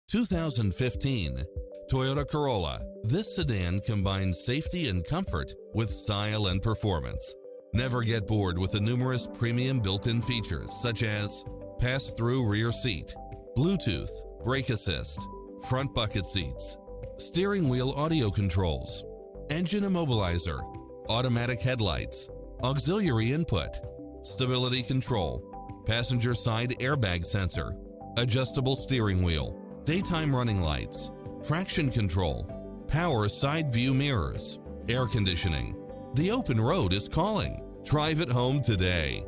2015 Toyota Corolla. This sedan combines safety and comfort with style and performance. Never get bored with the numerous premium built-in features such as pass-through rear seat, Bluetooth, brake assist, front bucket seats, steering wheel audio controls, engine immobilizer, automatic headlights, auxiliary input, stability control, passenger side airbag sensor, adjustable steering wheel, daytime running lights, traction control, power side view mirrors, air conditioning. The open road is calling. Drive it home today.